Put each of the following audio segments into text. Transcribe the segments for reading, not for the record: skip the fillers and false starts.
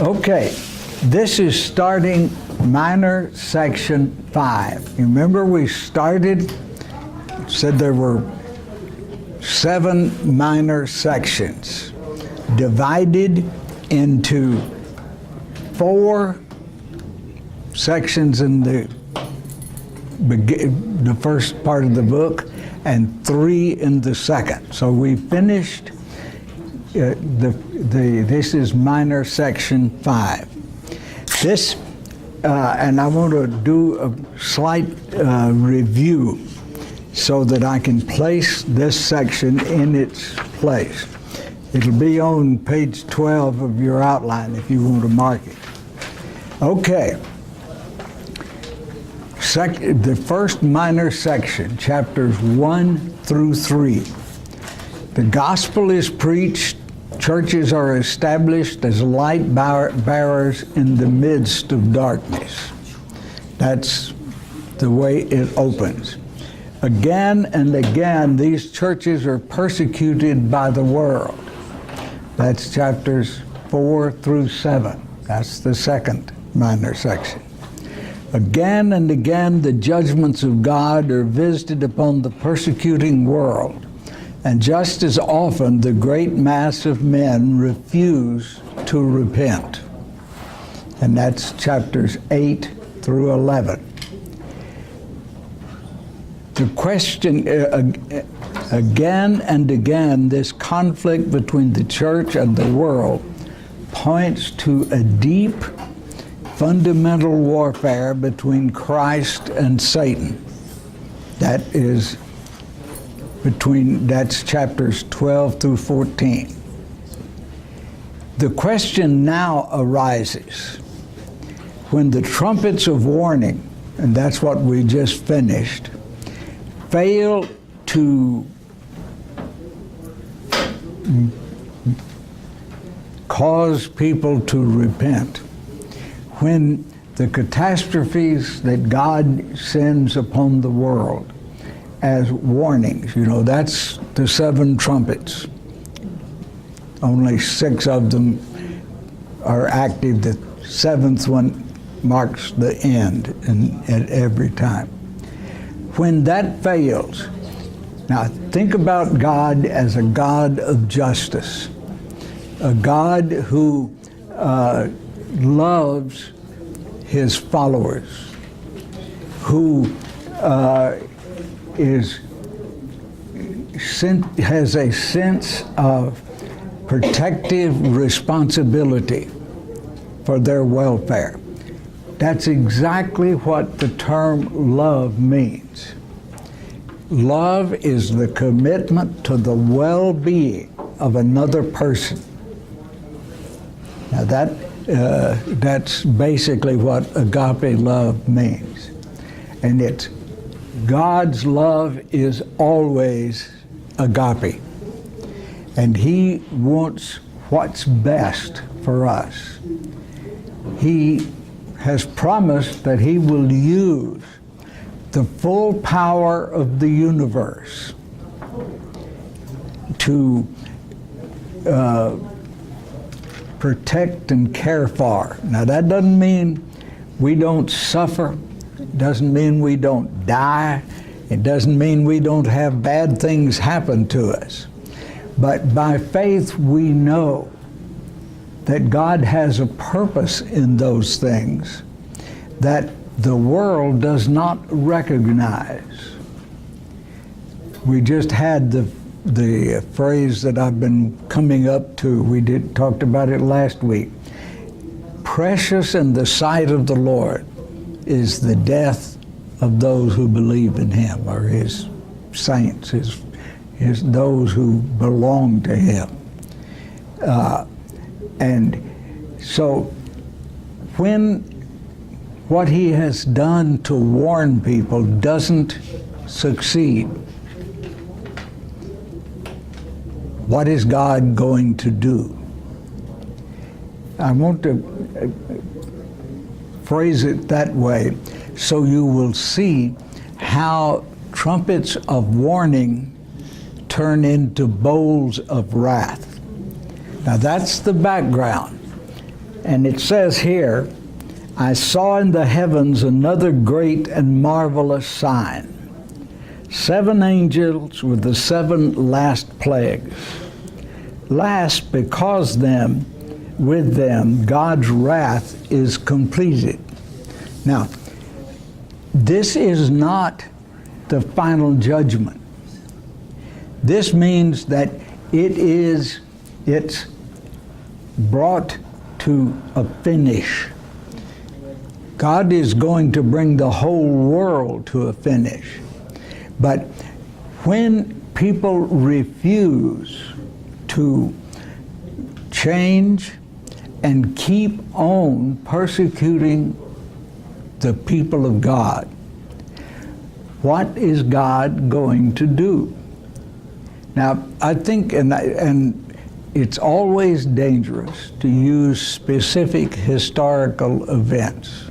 Okay, this is starting minor section 5. You remember we said there were 7 minor sections divided into 4 sections in the first part of the book and 3 in the second. So we finished this is minor section 5. This and I want to do a slight review so that I can place this section in its place. It'll be on page 12 of your outline if you want to mark it. Okay. The first minor section, chapters 1 through 3. The gospel is preached, churches are established as light bearers in the midst of darkness. That's the way it opens. Again and again, these churches are persecuted by the world. That's chapters 4 through 7. That's the second minor section. Again and again, the judgments of God are visited upon the persecuting world, and just as often, the great mass of men refuse to repent. And that's chapters 8 through 11. The question, again and again, this conflict between the church and the world points to a deep, fundamental warfare between Christ and Satan. That's chapters 12 through 14. The question now arises, when the trumpets of warning, and that's what we just finished, fail to cause people to repent, when the catastrophes that God sends upon the world as warnings, that's the 7 trumpets. Only 6 of them are active. The 7th one marks the end at every time. When that fails, now think about God as a God of justice, a God who loves his followers, who has a sense of protective responsibility for their welfare. That's exactly what the term love means. Love is the commitment to the well-being of another person. Now that's basically what agape love means. And it's God's love is always agape. And he wants what's best for us. He has promised that he will use the full power of the universe to protect and care for. Now that doesn't mean we don't suffer. It doesn't mean we don't die. It doesn't mean we don't have bad things happen to us. But by faith we know that God has a purpose in those things that the world does not recognize. We just had the phrase that I've been coming up to. We talked about it last week. Precious in the sight of the Lord is the death of those who believe in him, or his saints, his those who belong to him. And so when what he has done to warn people doesn't succeed, what is God going to do? I want to phrase it that way so you will see how trumpets of warning turn into bowls of wrath. Now that's the background. And it says here, I saw in the heavens another great and marvelous sign. 7 angels with the 7 last plagues. Last, because with them God's wrath is completed. Now, this is not the final judgment. This means that it's brought to a finish. God is going to bring the whole world to a finish. But when people refuse to change and keep on persecuting the people of God, what is God going to do? Now, I think, and it's always dangerous to use specific historical events,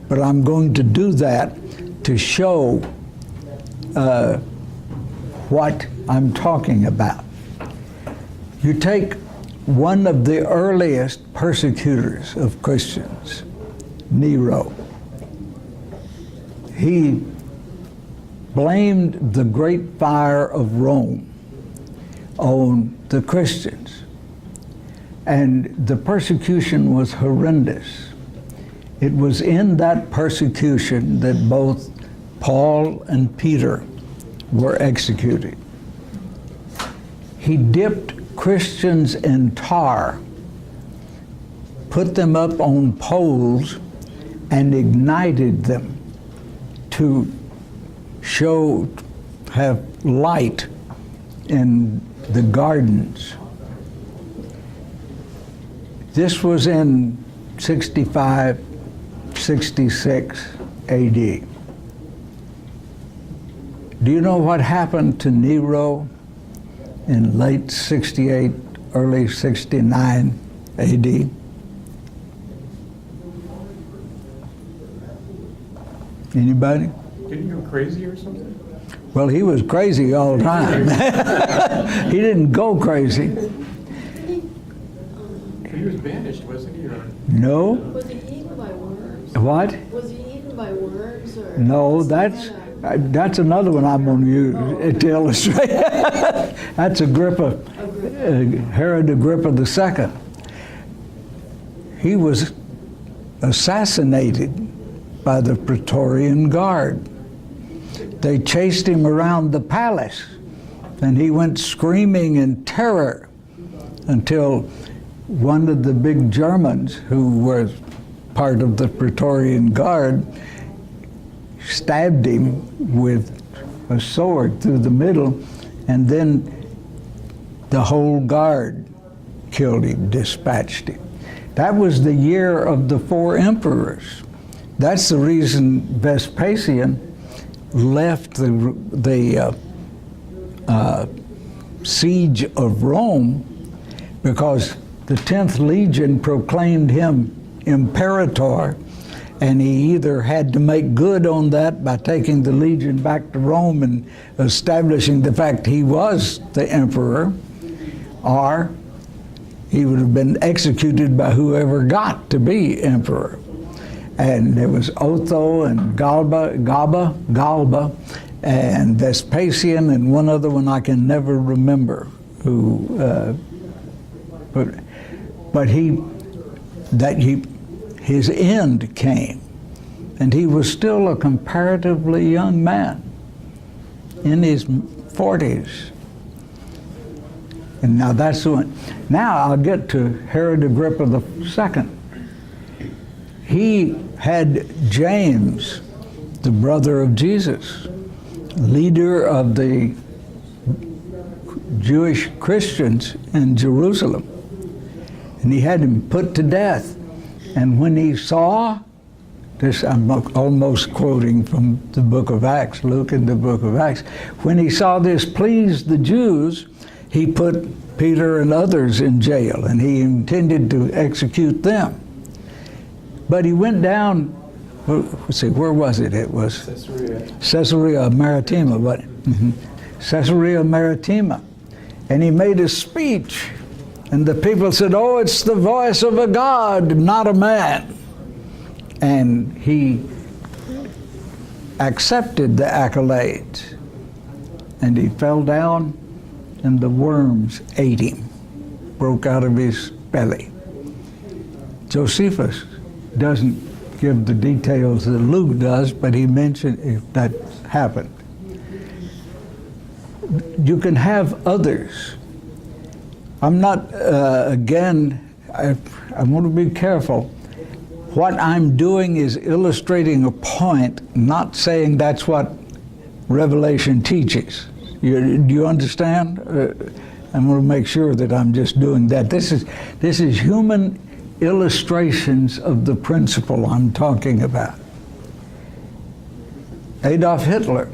but I'm going to do that to show what I'm talking about. You take one of the earliest persecutors of Christians, Nero. He blamed the great fire of Rome on the Christians. And the persecution was horrendous. It was in that persecution that both Paul and Peter were executed. He dipped Christians in tar, put them up on poles, and ignited them to have light in the gardens. This was in 65, 66 AD. Do you know what happened to Nero in late 68, early 69 AD? Anybody? Didn't he go crazy or something? Well, he was crazy all the time. He didn't go crazy. He was banished, wasn't he? Or? No. Was he eaten by worms? What? Was he eaten by worms? Or No, that's another one I'm going to use to illustrate. That's Agrippa, Herod Agrippa II. He was assassinated by the Praetorian Guard. They chased him around the palace, and he went screaming in terror until one of the big Germans, who was part of the Praetorian Guard, stabbed him with a sword through the middle, and then the whole guard killed him, dispatched him. That was the year of the 4 emperors. That's the reason Vespasian left the siege of Rome, because the 10th Legion proclaimed him imperator, and he either had to make good on that by taking the legion back to Rome and establishing the fact he was the emperor, or he would have been executed by whoever got to be emperor. And there was Otho and Galba, and Vespasian, and one other one I can never remember who, but his end came, and he was still a comparatively young man in his 40s. And now that's the one. Now I'll get to Herod Agrippa II. He had James, the brother of Jesus, leader of the Jewish Christians in Jerusalem, and he had him put to death. And when he saw this, I'm almost quoting from the book of Acts, Luke in the book of Acts, when he saw this pleased the Jews, he put Peter and others in jail, and he intended to execute them. But he went down, let's see, where was it? It was Caesarea Maritima, Caesarea Maritima. And he made a speech And the people said, "Oh, it's the voice of a God, not a man." And he accepted the accolades. And he fell down, and the worms ate him, broke out of his belly. Josephus doesn't give the details that Luke does, but he mentioned if that happened. You can have others. I'm not, again, I want to be careful. What I'm doing is illustrating a point, not saying that's what Revelation teaches. Do you understand? I'm going to make sure that I'm just doing that. This is human illustrations of the principle I'm talking about. Adolf Hitler,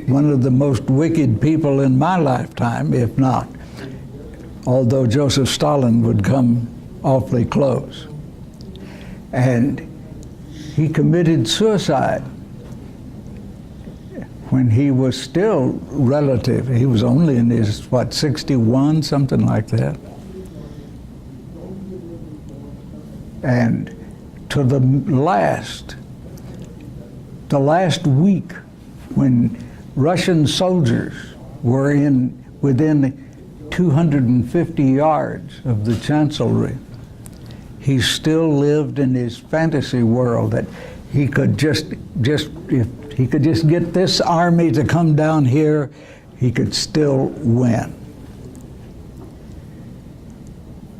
one of the most wicked people in my lifetime, if not, although Joseph Stalin would come awfully close. And he committed suicide when he was still relative. He was only in his, 61, something like that. And to the last week, when Russian soldiers were within 250 yards of the chancellery, he still lived in his fantasy world that he could just if he could just get this army to come down here, he could still win.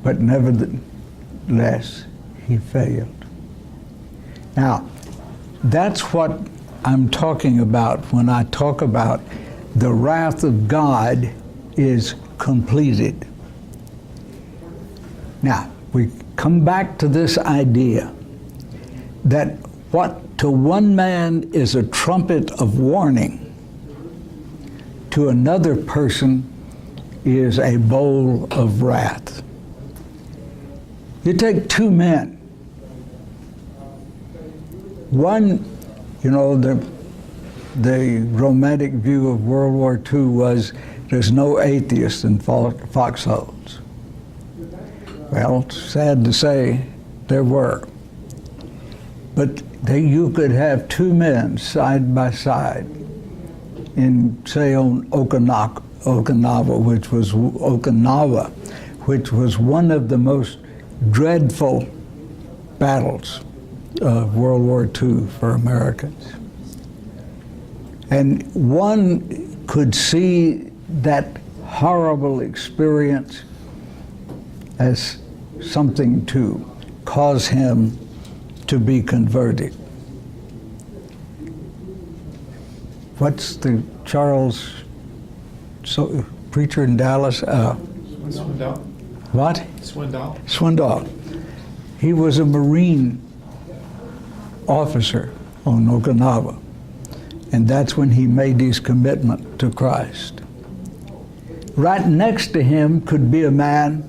But nevertheless, he failed. Now, that's what I'm talking about when I talk about the wrath of God is completed. Now, we come back to this idea that what to one man is a trumpet of warning, to another person is a bowl of wrath. You take two men. One, the romantic view of World War II was there's no atheists in foxholes. Well, it's sad to say there were. But you could have two men side by side in, say, on Okinawa, which was one of the most dreadful battles of World War II for Americans. And one could see that horrible experience as something to cause him to be converted. What's the Charles preacher in Dallas? Swindoll. What? Swindoll. Swindoll. He was a Marine officer on Okinawa, and that's when he made his commitment to Christ. Right next to him could be a man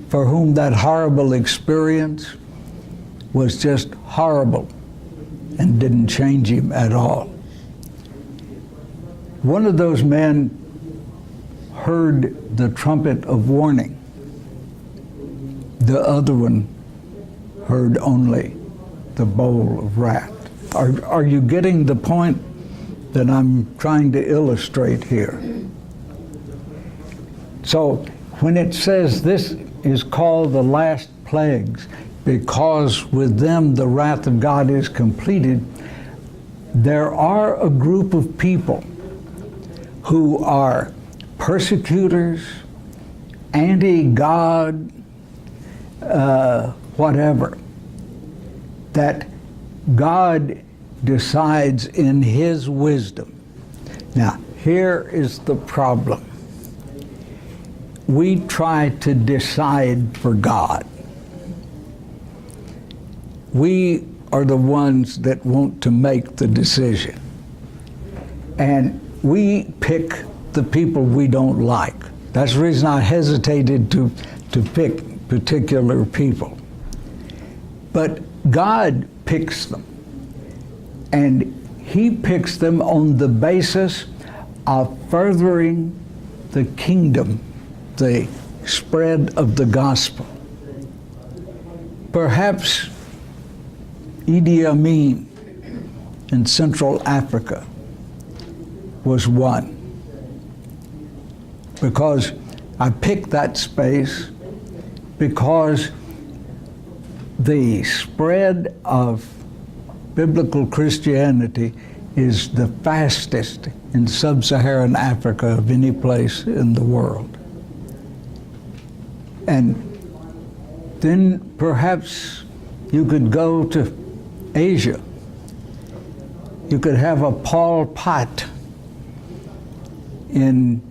for whom that horrible experience was just horrible and didn't change him at all. One of those men heard the trumpet of warning. The other one heard only the bowl of wrath. Are you getting the point that I'm trying to illustrate here? So when it says this is called the last plagues, because with them the wrath of God is completed, there are a group of people who are persecutors, anti-God, whatever, that God decides in His wisdom. Now, here is the problem. We try to decide for God. We are the ones that want to make the decision. And we pick the people we don't like. That's the reason I hesitated to pick particular people. But God picks them. And He picks them on the basis of furthering the kingdom the spread of the gospel. Perhaps Idi Amin in Central Africa was one, because I picked that space because the spread of biblical Christianity is the fastest in sub-Saharan Africa of any place in the world. And then perhaps you could go to Asia. You could have a Pol Pot in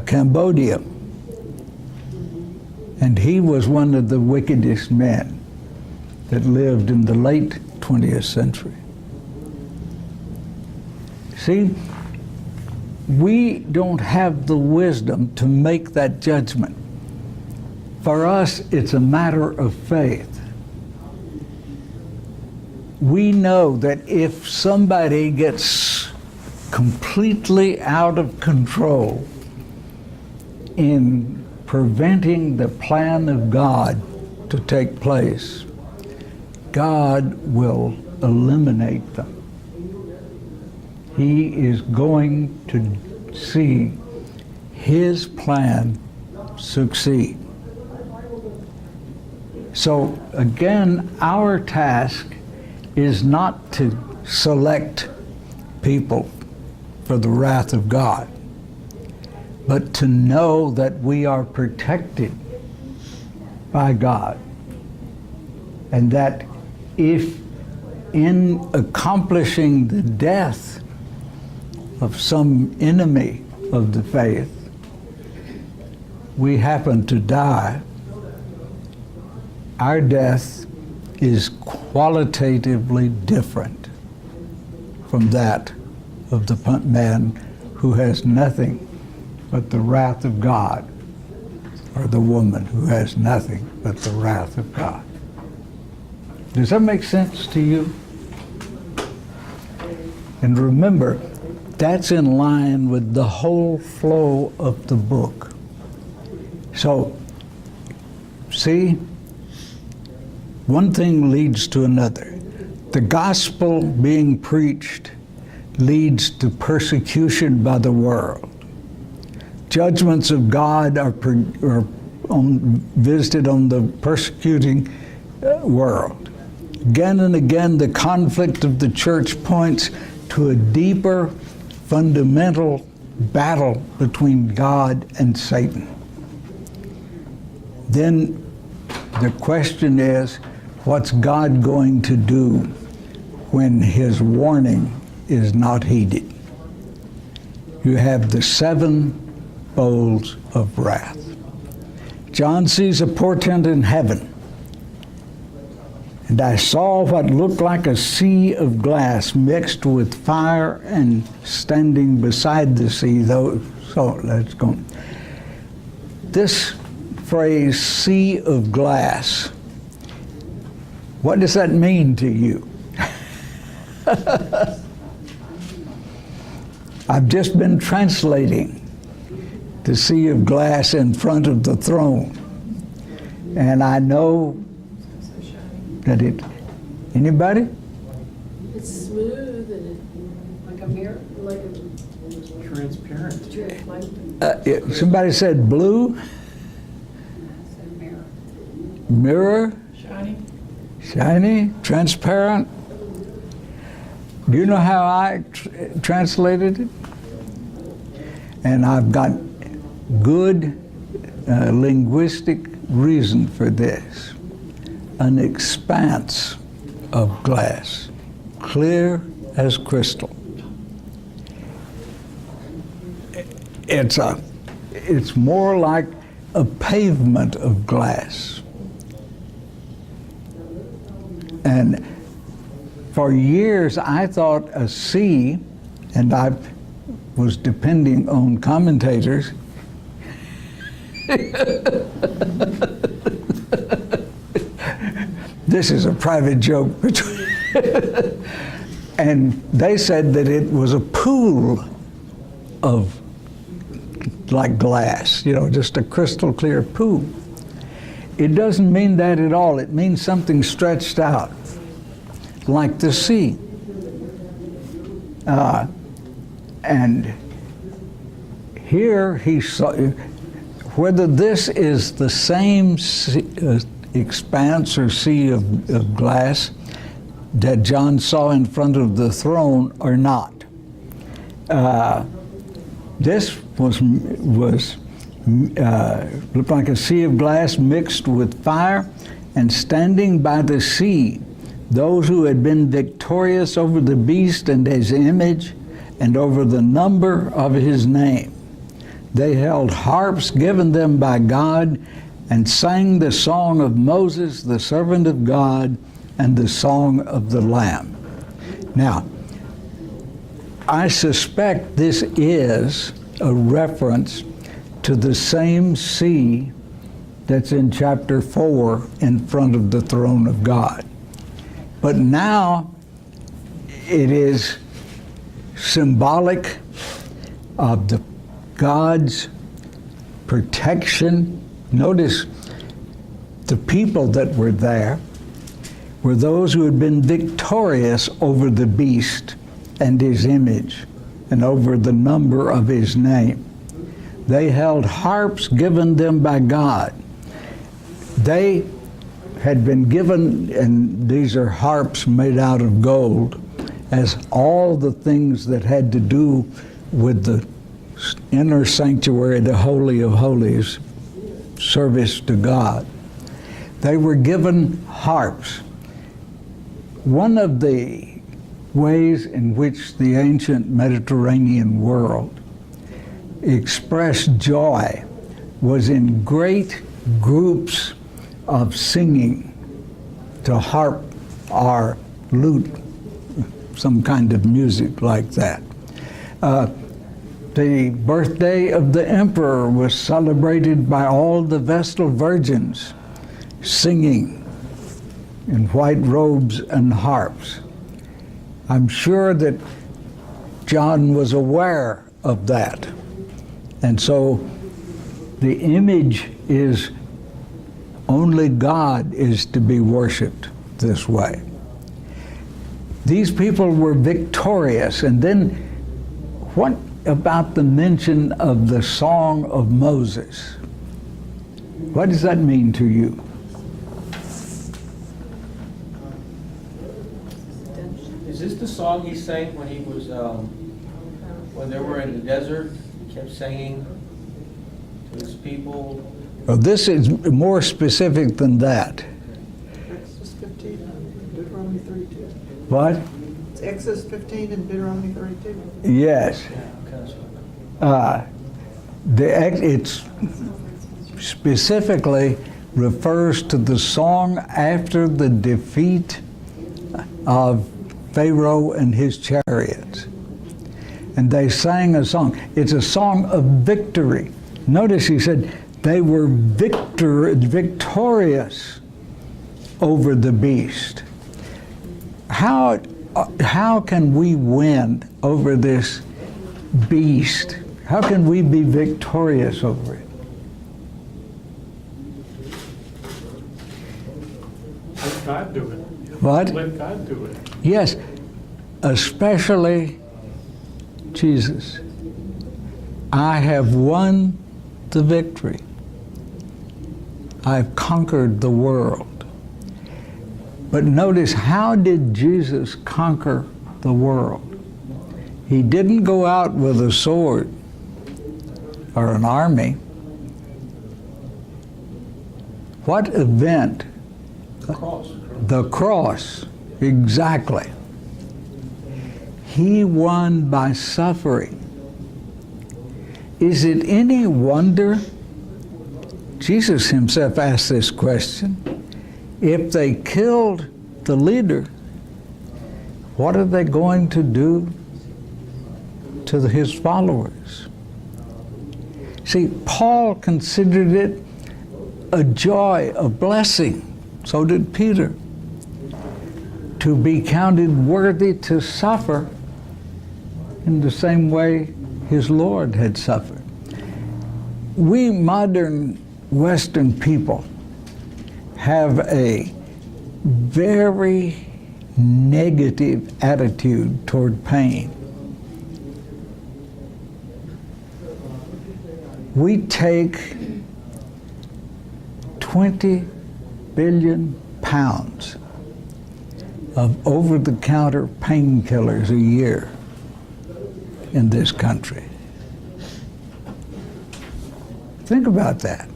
Cambodia. And he was one of the wickedest men that lived in the late 20th century. See, we don't have the wisdom to make that judgment. For us, it's a matter of faith. We know that if somebody gets completely out of control in preventing the plan of God to take place, God will eliminate them. He is going to see His plan succeed. So again, our task is not to select people for the wrath of God, but to know that we are protected by God, and that if in accomplishing the death of some enemy of the faith, we happen to die, our death is qualitatively different from that of the man who has nothing but the wrath of God, or the woman who has nothing but the wrath of God. Does that make sense to you? And remember, that's in line with the whole flow of the book. So, see, one thing leads to another. The gospel being preached leads to persecution by the world. Judgments of God are visited on the persecuting world. Again and again, the conflict of the church points to a deeper, fundamental battle between God and Satan. Then the question is, what's God going to do when His warning is not heeded? You have the 7 bowls of wrath. John sees a portent in heaven. And I saw what looked like a sea of glass mixed with fire, and standing beside the sea, though. So let's go. This phrase, sea of glass, what does that mean to you? I've just been translating the sea of glass in front of the throne. And I know that anybody? It's smooth and Like a mirror? like a Transparent. Somebody said blue, Said mirror. mirror, Shiny? shiny, transparent. Do you know how I translated it? And I've got good linguistic reason for this. An expanse of glass, clear as crystal. It's more like a pavement of glass. And for years I thought a sea, and I was depending on commentators. This is a private joke between and they said that it was a pool of like glass, just a crystal clear pool. It doesn't mean that at all. It means something stretched out, like the sea. And here he saw, whether this is the same expanse or sea of glass that John saw in front of the throne or not. This looked like a sea of glass mixed with fire, and standing by the sea, those who had been victorious over the beast and his image and over the number of his name. They held harps given them by God and sang the song of Moses, the servant of God, and the song of the Lamb. Now, I suspect this is a reference to the same sea that's in chapter 4 in front of the throne of God. But now it is symbolic of God's protection. Notice the people that were there were those who had been victorious over the beast and his image and over the number of his name. They held harps given them by God. They had been given, and these are harps made out of gold, as all the things that had to do with the inner sanctuary, the Holy of Holies, service to God. They were given harps. One of the ways in which the ancient Mediterranean world expressed joy was in great groups of singing to harp or lute, some kind of music like that. The birthday of the emperor was celebrated by all the Vestal virgins singing in white robes and harps. I'm sure that John was aware of that. And so the image is only God is to be worshiped this way. These people were victorious. And then what about the mention of the Song of Moses? What does that mean to you? Is this the song he sang when he was, when they were in the desert? He kept singing to his people. Well, this is more specific than that. Exodus 15 and Deuteronomy 32. What? It's Exodus 15 and Deuteronomy 32. Yes. Yeah, It specifically refers to the song after the defeat of Pharaoh and his chariots. And they sang a song. It's a song of victory. Notice he said they were victorious over the beast. How can we win over this beast? How can we be victorious over it? Let God do it. What? Let God do it. Yes, especially Jesus. I have won the victory. I've conquered the world. But notice, how did Jesus conquer the world? He didn't go out with a sword or an army. What event? the cross. The cross, exactly. He won by suffering. Is it any wonder? Jesus himself asked this question. If they killed the leader, what are they going to do to his followers? See, Paul considered it a joy, a blessing. So did Peter. To be counted worthy to suffer in the same way his Lord had suffered. we modern Western people have a very negative attitude toward pain. We take 20 billion pounds of over-the-counter painkillers a year in this country. Think about that.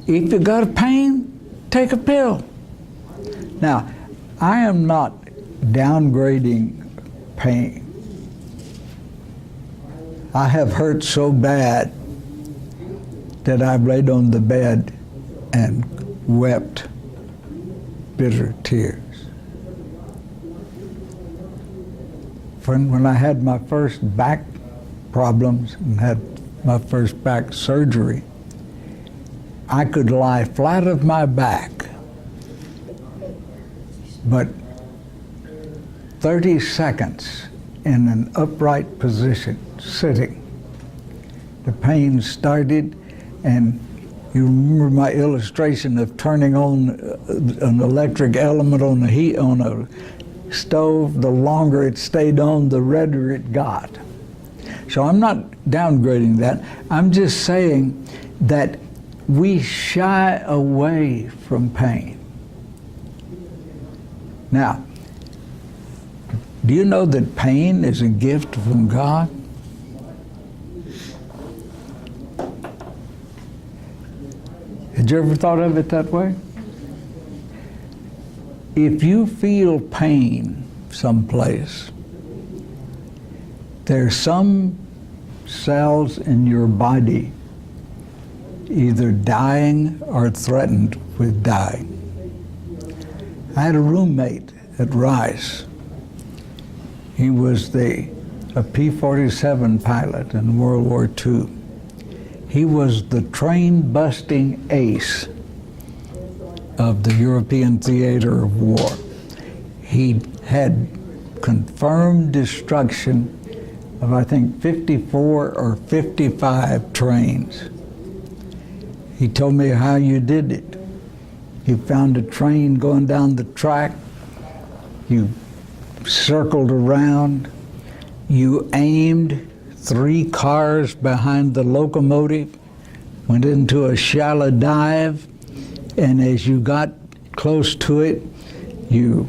If you got a pain, take a pill. Now, I am not downgrading pain. I have hurt so bad that I've laid on the bed and wept bitter tears. When I had my first back problems and had my first back surgery, I could lie flat on my back, but 30 seconds in an upright position, sitting, the pain started, and you remember my illustration of turning on an electric element on a stove. The longer it stayed on, the redder it got. So I'm not downgrading that. I'm just saying that we shy away from pain. Now, do you know that pain is a gift from God? Had you ever thought of it that way? If you feel pain someplace, there's some cells in your body either dying or threatened with dying. I had a roommate at Rice. He was a P-47 pilot in World War II. He was the train-busting ace of the European theater of war. He had confirmed destruction of, I think, 54 or 55 trains. He told me how you did it. You found a train going down the track, you circled around, you aimed 3 cars behind the locomotive, went into a shallow dive, and as you got close to it, you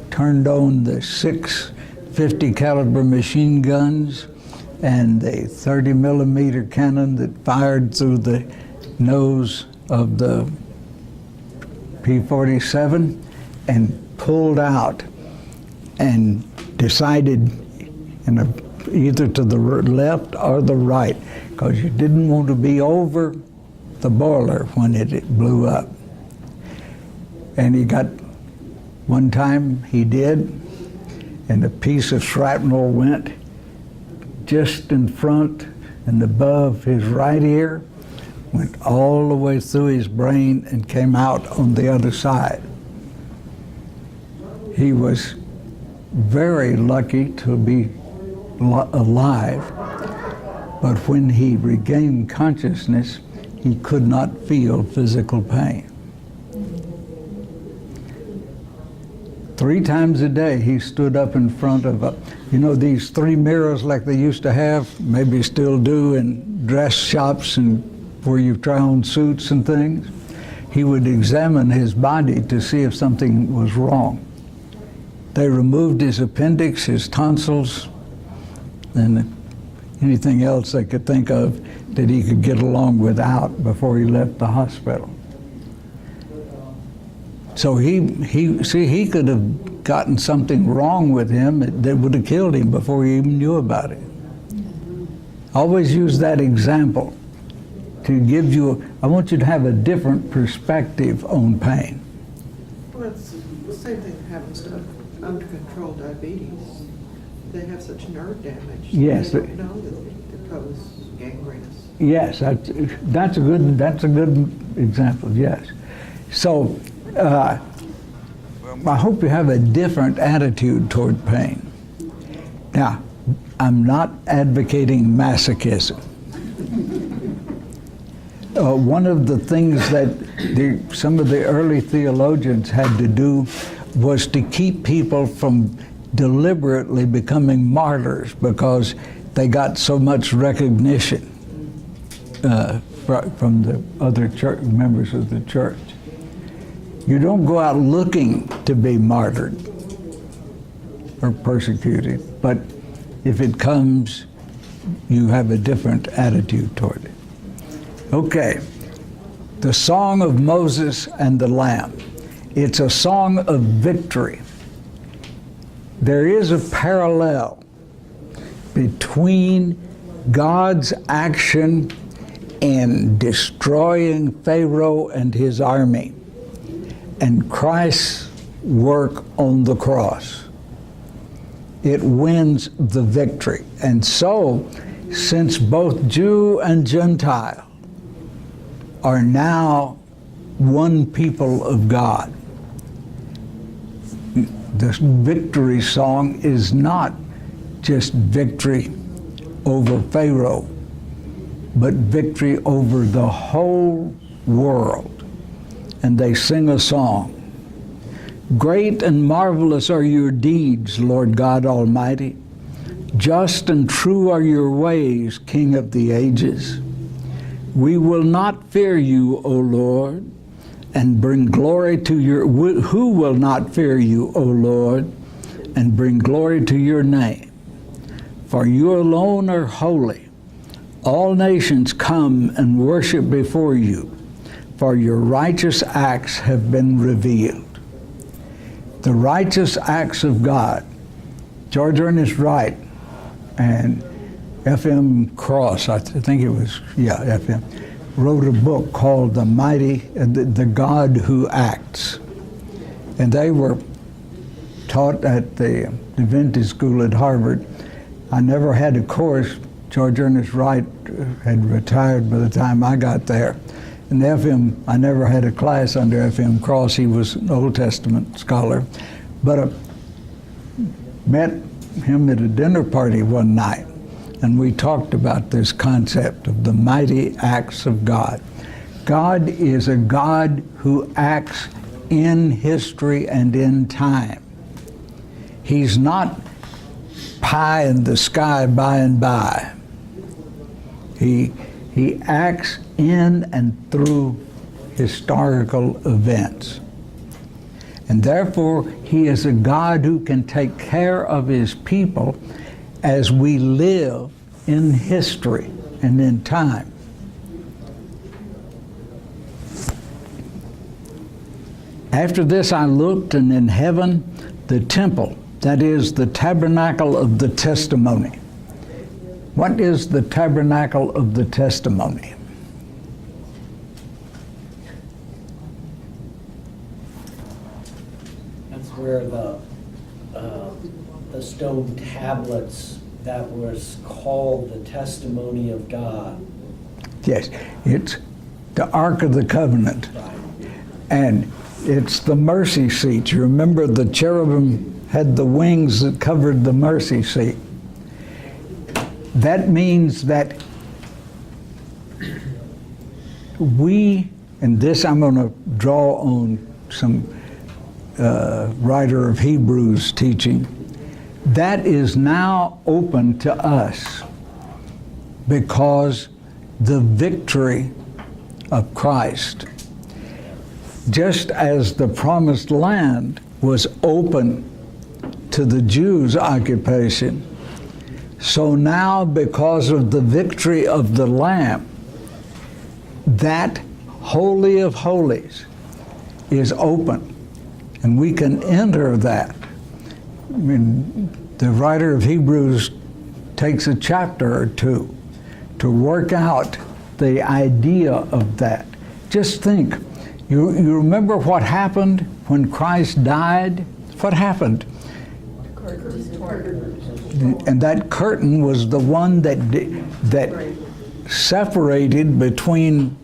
turned on the 6 50 caliber machine guns and the 30 millimeter cannon that fired through the nose of the P-47 and pulled out and decided either to the left or the right, because you didn't want to be over the boiler when it blew up. And he got, one time he did, and a piece of shrapnel went just in front and above his right ear, went all the way through his brain and came out on the other side. He was very lucky to be alive, but when he regained consciousness, he could not feel physical pain. 3 times a day he stood up in front of these 3 mirrors like they used to have, maybe still do in dress shops and where you try on suits and things. He would examine his body to see if something was wrong. They removed his appendix, his tonsils, and anything else they could think of that he could get along without before he left the hospital. So he could have gotten something wrong with him that would have killed him before he even knew about it. Always use that example to give you, I want you to have a different perspective on pain. Well, it's the same thing that happens to under control diabetes. They have such nerve damage. Yes. They don't know that they cause gangrenous. Yes, that's a good example, yes. So, I hope you have a different attitude toward pain. Now, I'm not advocating masochism. one of the things that some of the early theologians had to do was to keep people from deliberately becoming martyrs because they got so much recognition from the other church members of the church. You don't go out looking to be martyred or persecuted, but if it comes, you have a different attitude toward it. Okay, the Song of Moses and the Lamb. It's a song of victory. There is a parallel between God's action in destroying Pharaoh and his army and Christ's work on the cross. It wins the victory. And so, since both Jew and Gentile are now one people of God, the victory song is not just victory over Pharaoh, but victory over the whole world. And they sing a song. Great and marvelous are your deeds, Lord God Almighty. Just and true are your ways, King of the ages. We will not fear you, O Lord, and bring glory to your... Who will not fear you, O Lord, and bring glory to your name? For you alone are holy. All nations come and worship before you, for your righteous acts have been revealed. The righteous acts of God. George Ernest Wright and F.M. Cross, I think it was, yeah, F.M., wrote a book called The God Who Acts. And they were taught at the Divinity School at Harvard. I never had a course. George Ernest Wright had retired by the time I got there. And I never had a class under F.M. Cross. He was an Old Testament scholar. But I met him at a dinner party one night, and we talked about this concept of the mighty acts of God. God is a God who acts in history and in time. He's not pie in the sky by and by. He acts in and through historical events. And therefore, he is a God who can take care of his people as we live in history and in time. After this I looked, and in heaven the temple, that is the tabernacle of the testimony. What is the tabernacle of the testimony? That's where the stone tablets that was called the testimony of God. Yes, it's the Ark of the Covenant. Right. And it's the mercy seat. You remember the cherubim had the wings that covered the mercy seat. That means that we, and this I'm going to draw on some writer of Hebrews teaching, that is now open to us because the victory of Christ. Just as the promised land was open to the Jews' occupation, so now because of the victory of the Lamb, that Holy of Holies is open, and we can enter that. I mean, the writer of Hebrews takes a chapter or two to work out the idea of that. Just think, you remember what happened when Christ died? What happened? And that curtain was the one that separated between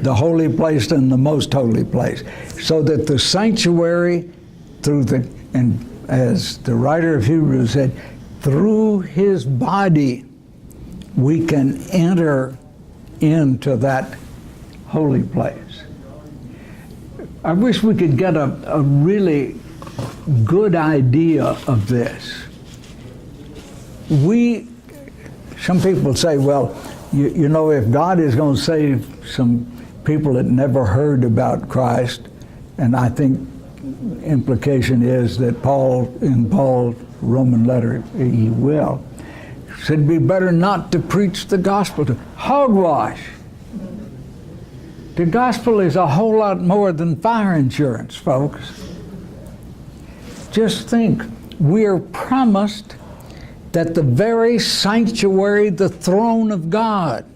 the holy place and the most holy place, so that the sanctuary, and as the writer of Hebrews said, through his body we can enter into that holy place. I wish we could get a really good idea of this. Some people say, well, you know, if God is going to save some people that never heard about Christ, and I think implication is that in Paul's Roman letter, he will, said it'd be better not to preach the gospel to hogwash. The gospel is a whole lot more than fire insurance, folks. Just think, we are promised that the very sanctuary, the throne of God.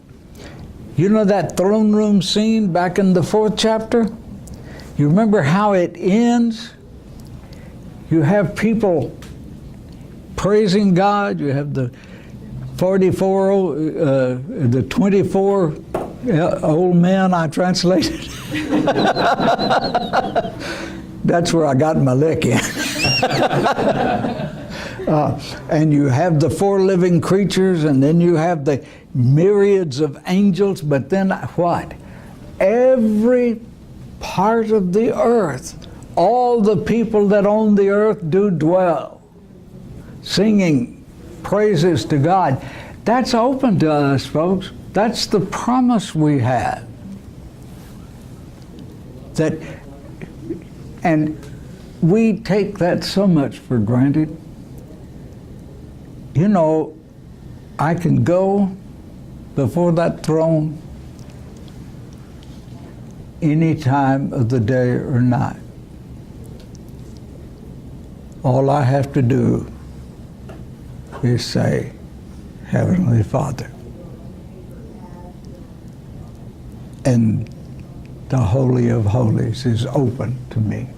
You know that throne room scene back in the 4th chapter? You remember how it ends? You have people praising God. You have the 24 old men, I translated. That's where I got my lick in. And you have the 4 living creatures, and then you have the myriads of angels, but then what? Every part of the earth, all the people that on the earth do dwell, singing praises to God. That's open to us, folks. That's the promise we have. And we take that so much for granted. You know, I can go before that throne any time of the day or night. All I have to do is say, Heavenly Father. And the Holy of Holies is open to me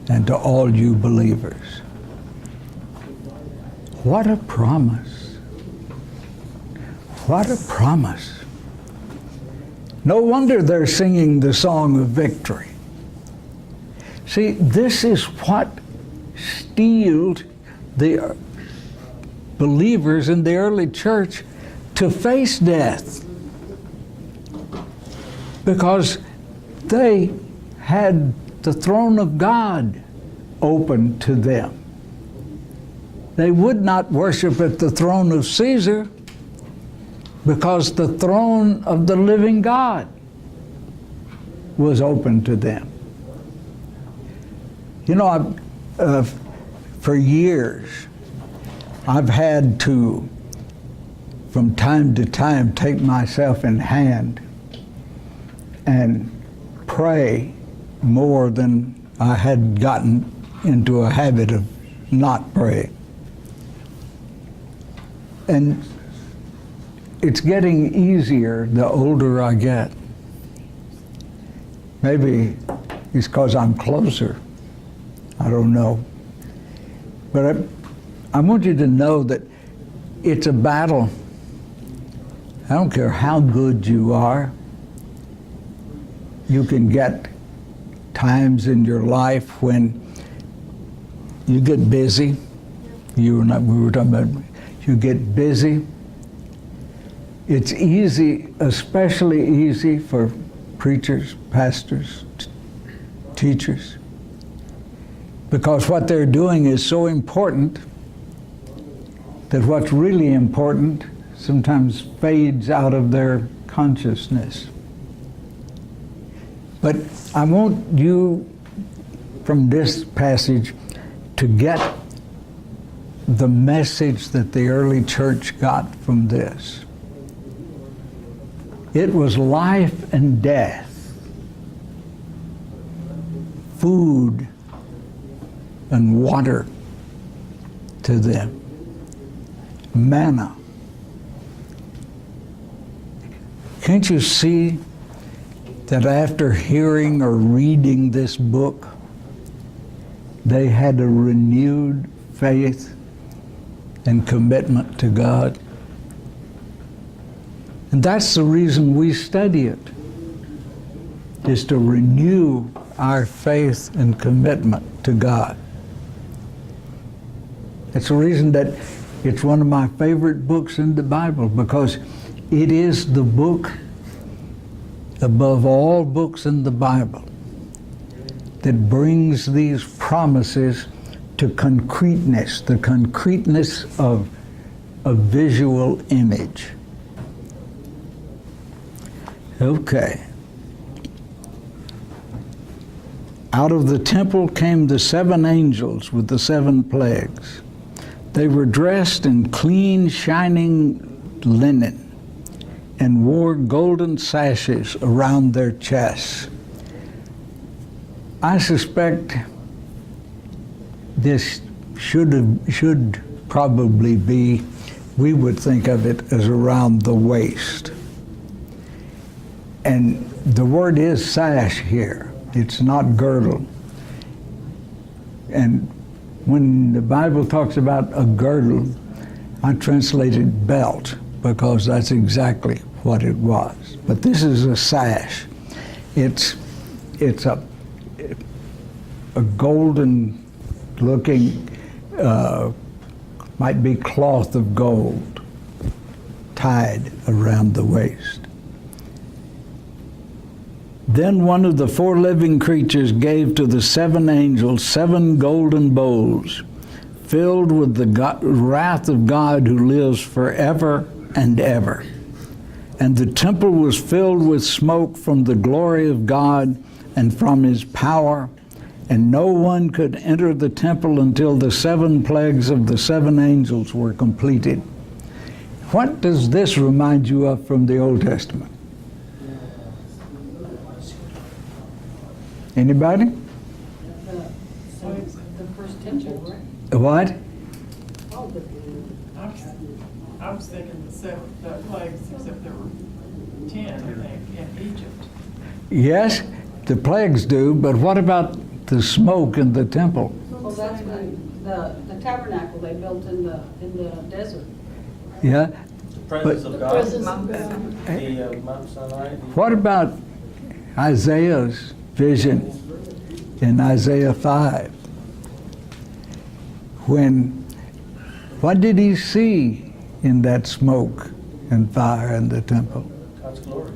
and to all you believers. What a promise. What a promise. No wonder they're singing the song of victory. See, this is what steeled the believers in the early church to face death, because they had the throne of God open to them. They would not worship at the throne of Caesar because the throne of the living God was open to them. You know, for years, I've had to, from time to time, take myself in hand and pray more than I had gotten into a habit of not praying. And it's getting easier the older I get. Maybe it's because I'm closer. I don't know. But I want you to know that it's a battle. I don't care how good you are. You can get times in your life when you get busy. We were talking about, you get busy. It's easy, especially easy for preachers, pastors, teachers, because what they're doing is so important that what's really important sometimes fades out of their consciousness. But I want you, from this passage, to get the message that the early church got from this. It was life and death, food and water to them, manna. Can't you see that after hearing or reading this book, they had a renewed faith and commitment to God? And that's the reason we study it, is to renew our faith and commitment to God. It's the reason that it's one of my favorite books in the Bible, because it is the book above all books in the Bible that brings these promises to concreteness, the concreteness of a visual image. Okay. Out of the temple came the 7 angels with the 7 plagues. They were dressed in clean, shining linen and wore golden sashes around their chests. I suspect this should probably be, we would think of it as around the waist. And the word is sash here. It's not girdle. And when the Bible talks about a girdle, I translated belt because that's exactly what it was. But this is a sash. It's a golden looking, might be cloth of gold tied around the waist. Then one of the 4 living creatures gave to the 7 angels 7 golden bowls filled with the wrath of God who lives forever and ever. And the temple was filled with smoke from the glory of God and from his power, and no one could enter the temple until the 7 plagues of the 7 angels were completed. What does this remind you of from the Old Testament? Anybody? The first temple, right? What? Oh, the I was thinking the plagues, except there were 10, I think, in Egypt. Yes, the plagues do, but what about the smoke in the temple? well, that's when the tabernacle they built in the desert. Yeah? The presence of The God. presence of God. The Mount Sinai. What about Isaiah's vision in Isaiah 5? What did he see in that smoke and fire in the temple? God's glory.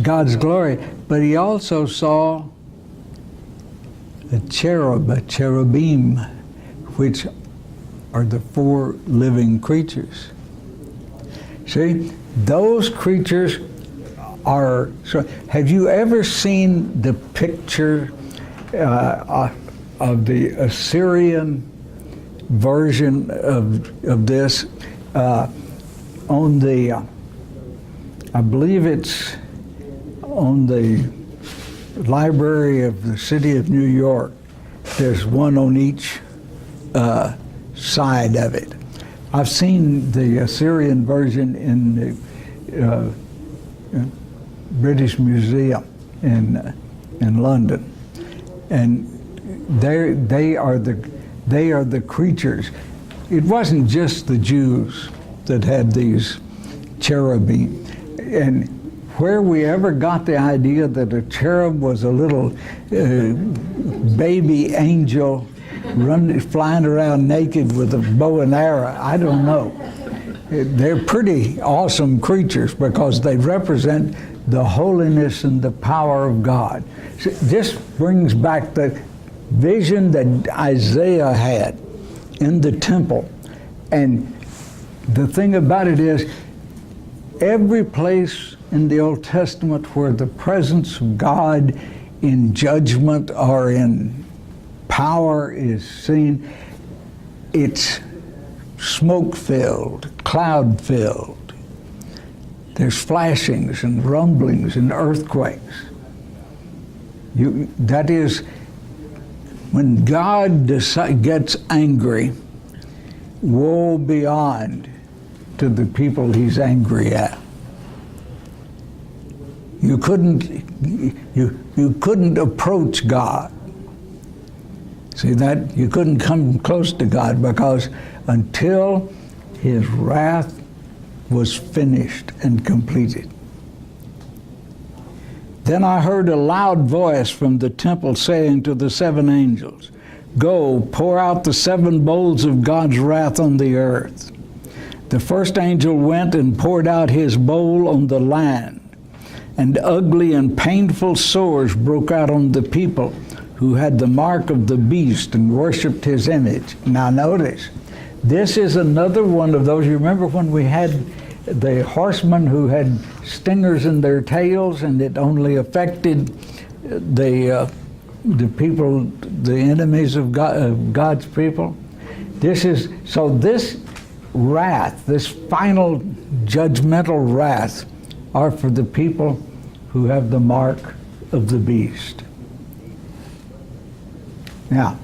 God's glory. But he also saw a cherubim, which are the 4 living creatures. See, those creatures are. So, have you ever seen the picture of the Assyrian version of this on the? I believe it's on the Library of the City of New York. There's one on each side of it. I've seen the Assyrian version in the British Museum in London, and they are the creatures. It wasn't just the Jews that had these cherubim, and where we ever got the idea that a cherub was a little baby angel flying around naked with a bow and arrow, I don't know. They're pretty awesome creatures because they represent the holiness and the power of God. So this brings back the vision that Isaiah had in the temple. And the thing about it is, every place in the Old Testament where the presence of God in judgment or in power is seen, it's smoke-filled, cloud-filled. There's flashings and rumblings and earthquakes. That is, when God gets angry, woe beyond to the people he's angry at. You couldn't approach God. See that? You couldn't come close to God because until his wrath was finished and completed. Then I heard a loud voice from the temple saying to the 7 angels, "Go, pour out the 7 bowls of God's wrath on the earth." The first angel went and poured out his bowl on the land, and ugly and painful sores broke out on the people who had the mark of the beast and worshipped his image. Now notice, this is another one of those. You remember when we had the horsemen who had stingers in their tails, and it only affected the people, the enemies of God's people? This wrath, this final judgmental wrath, are for the people who have the mark of the beast. Now,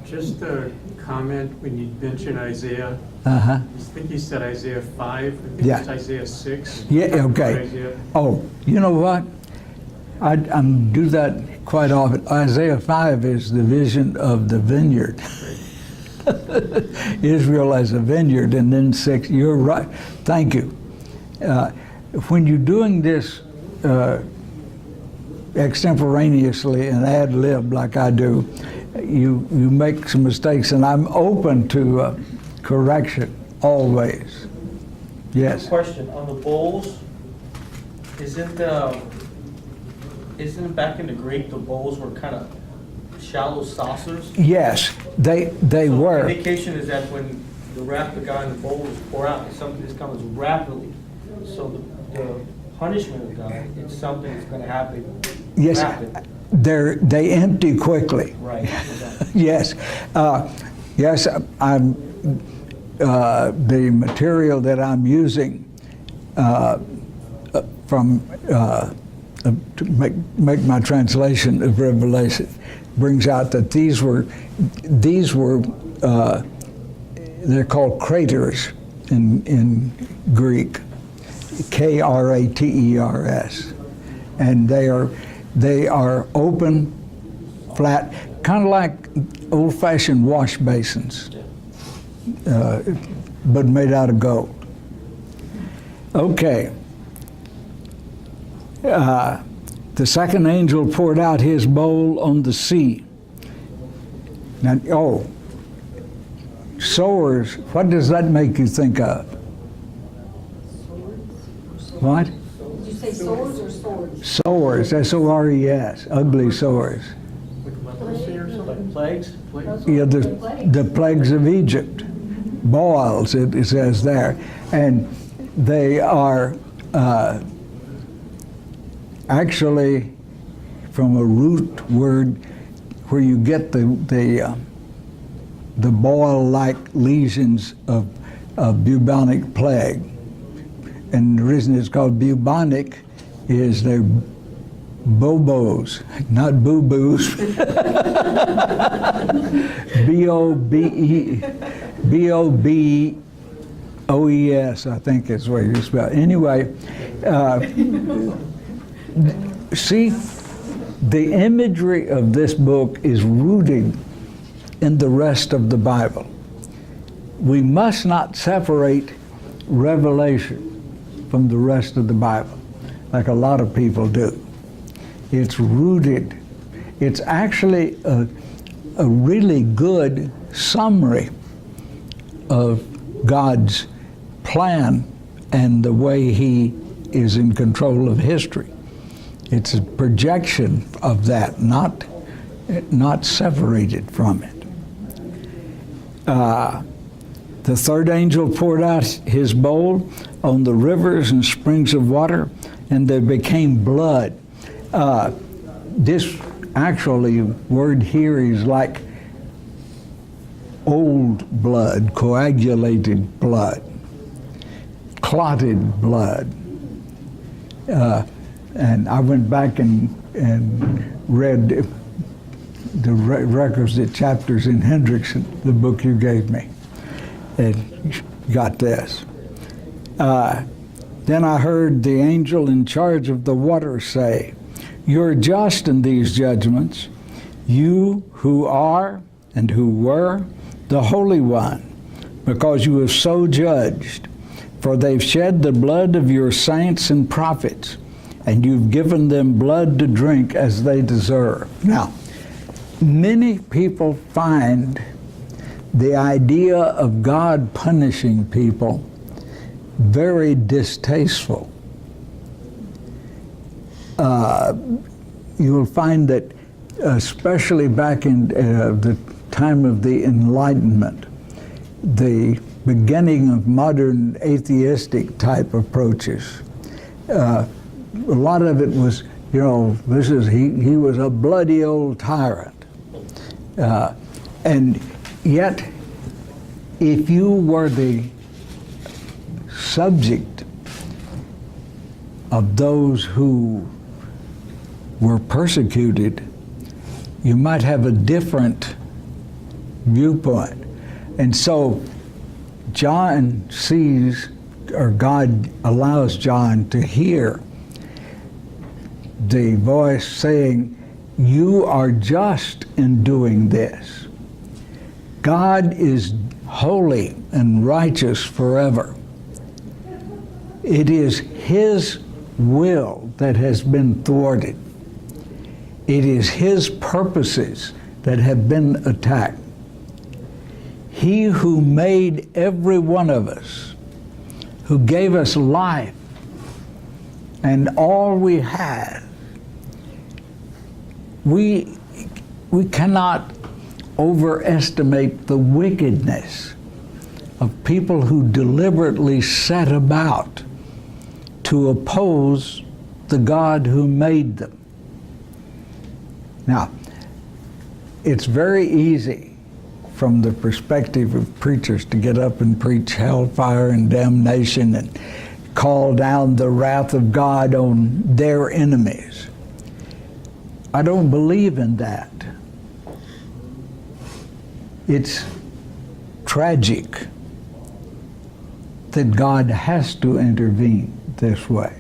Just a comment, when you mentioned Isaiah, uh-huh. I think you said Isaiah 5, I think Yeah. it's Isaiah 6. Yeah, okay. Isaiah- Oh, you know what? I do that quite often. Isaiah 5 is the vision of the vineyard. Israel as a vineyard, and then 6, you're right. Thank you. When you're doing this extemporaneously and ad lib like I do, you make some mistakes, and I'm open to correction always. Yes. Question, on the bowls, isn't back in the Greek, the bowls were kind of shallow saucers? Yes, they So were. Indication is that when the wrath of God in the bowl is poured out, it's something that comes rapidly. So the punishment of God, it's something that's going to happen Yes, rapid. they empty quickly. Right. exactly. Yes, yes. I'm the material that I'm using from to make my translation of Revelation brings out that these were they're called craters in Greek, Kraters, and they are open, flat, kind of like old-fashioned wash basins, but made out of gold. Okay. The second angel poured out his bowl on the sea. Now, sores, what does that make you think of? What? Did you say swords or swords? Sores, S-O-R-E-S, ugly sores. Like plagues? Yeah, the plagues of Egypt, boils, it says there. And they are actually from a root word where you get the boil-like lesions of bubonic plague. And the reason it's called bubonic is they're bobos, not boo-boos. B-O-B-O-E-S, I think is the way you spell it. Anyway, see, the imagery of this book is rooted in the rest of the Bible. We must not separate Revelation from the rest of the Bible, like a lot of people do. It's rooted. It's actually a really good summary of God's plan and the way He is in control of history. It's a projection of that, not separated from it. The third angel poured out his bowl on the rivers and springs of water, and they became blood. This actually word here is like old blood, coagulated blood, clotted blood. And I went back and read the requisite chapters in Hendrickson, the book you gave me, and got this. Then I heard the angel in charge of the water say, "You're just in these judgments, you who are and who were the Holy One, because you have so judged. For they've shed the blood of your saints and prophets, and you've given them blood to drink as they deserve." Now, many people find the idea of God punishing people very distasteful. you'll find that, especially back in the time of the Enlightenment, the beginning of modern atheistic type approaches, a lot of it was, you know, he was a bloody old tyrant. And yet, if you were the subject of those who were persecuted, you might have a different viewpoint. And so John sees, or God allows John to hear the voice saying, "You are just in doing this. God is holy and righteous forever. It is His will that has been thwarted. It is His purposes that have been attacked. He who made every one of us, who gave us life and all we have, we cannot overestimate the wickedness of people who deliberately set about to oppose the God who made them." Now, it's very easy from the perspective of preachers to get up and preach hellfire and damnation and call down the wrath of God on their enemies. I don't believe in that. It's tragic that God has to intervene this way.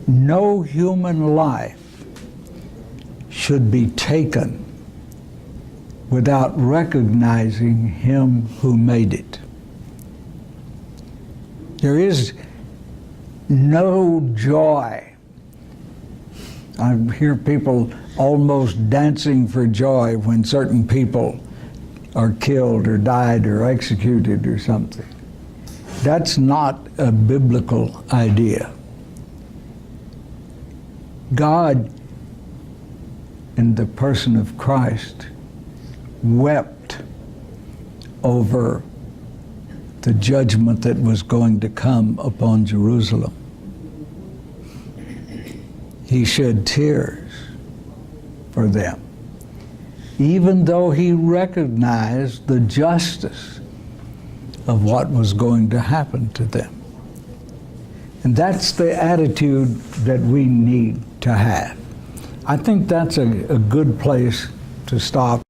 No human life should be taken without recognizing Him who made it. There is no joy. I hear people almost dancing for joy when certain people are killed or died or executed or something. That's not a biblical idea. God, in the person of Christ, wept over the judgment that was going to come upon Jerusalem. He shed tears for them, even though He recognized the justice of what was going to happen to them. And that's the attitude that we need to have. I think that's a good place to stop.